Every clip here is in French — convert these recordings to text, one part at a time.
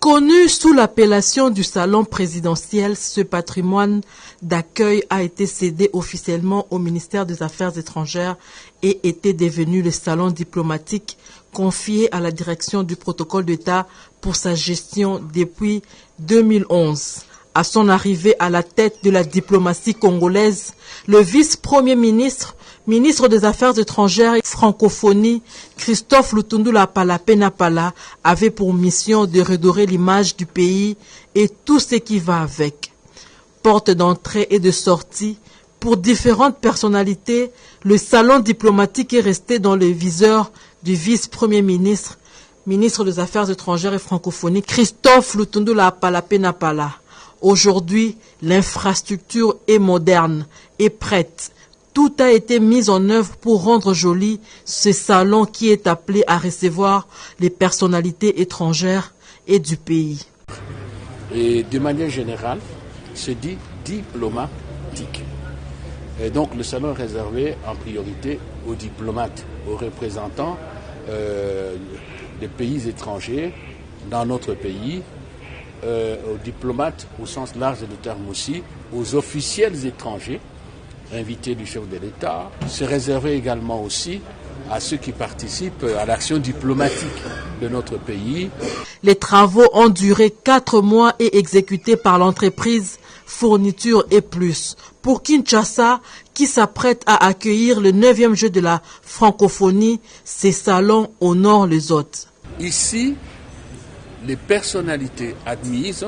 Connu sous l'appellation du salon présidentiel, ce patrimoine d'accueil a été cédé officiellement au ministère des Affaires étrangères et était devenu le salon diplomatique confié à la direction du protocole d'État pour sa gestion depuis 2011. À son arrivée à la tête de la diplomatie congolaise, le vice-premier ministre, ministre des Affaires étrangères et francophonie, Christophe Lutundula Palapena-Pala, avait pour mission de redorer l'image du pays et tout ce qui va avec. Porte d'entrée et de sortie, pour différentes personnalités, le salon diplomatique est resté dans le viseur du vice-premier ministre, ministre des Affaires étrangères et francophonie, Christophe Lutundula Palapena-Pala. Aujourd'hui, l'infrastructure est moderne et prête. Tout a été mis en œuvre pour rendre joli ce salon qui est appelé à recevoir les personnalités étrangères et du pays. Et de manière générale, se dit diplomatique. Et donc le salon est réservé en priorité aux diplomates, aux représentants des pays étrangers dans notre pays, aux diplomates au sens large du terme aussi, aux officiels étrangers, invités du chef de l'État. C'est réservé également aussi à ceux qui participent à l'action diplomatique de notre pays. Les travaux ont duré 4 mois et exécutés par l'entreprise Fourniture et Plus pour Kinshasa, qui s'apprête à accueillir le 9e jeu de la francophonie. Ces salons honorent les hôtes. Ici, les personnalités admises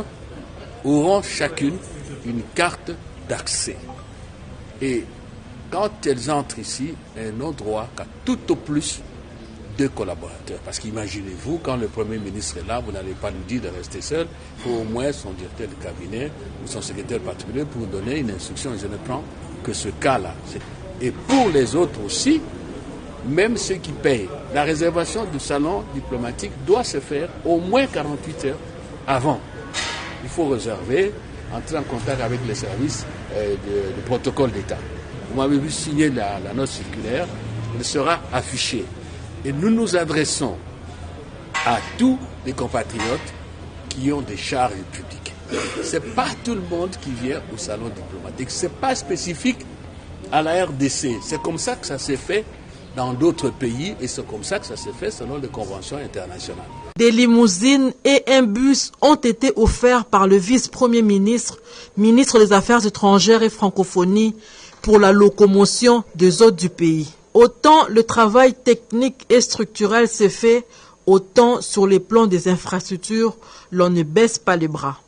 auront chacune une carte d'accès. Et quand elles entrent ici, elles n'ont droit qu'à tout au plus 2 collaborateurs. Parce qu'imaginez-vous, quand le Premier ministre est là, vous n'allez pas nous dire de rester seul. Il faut au moins son directeur de cabinet ou son secrétaire particulier pour donner une instruction. Je ne prends que ce cas-là. Et pour les autres aussi, même ceux qui payent, la réservation du salon diplomatique doit se faire au moins 48 heures avant. Il faut réserver, entrer en contact avec les services du protocole d'État. Vous m'avez vu signer la note circulaire, elle sera affichée. Et nous nous adressons à tous les compatriotes qui ont des charges publiques. Ce n'est pas tout le monde qui vient au salon diplomatique. Ce n'est pas spécifique à la RDC. C'est comme ça que ça s'est fait dans d'autres pays et c'est comme ça que ça s'est fait selon les conventions internationales. Des limousines et un bus ont été offerts par le vice-premier ministre, ministre des Affaires étrangères et francophonie, pour la locomotion des hôtes du pays. Autant le travail technique et structurel s'est fait, autant sur les plans des infrastructures, l'on ne baisse pas les bras.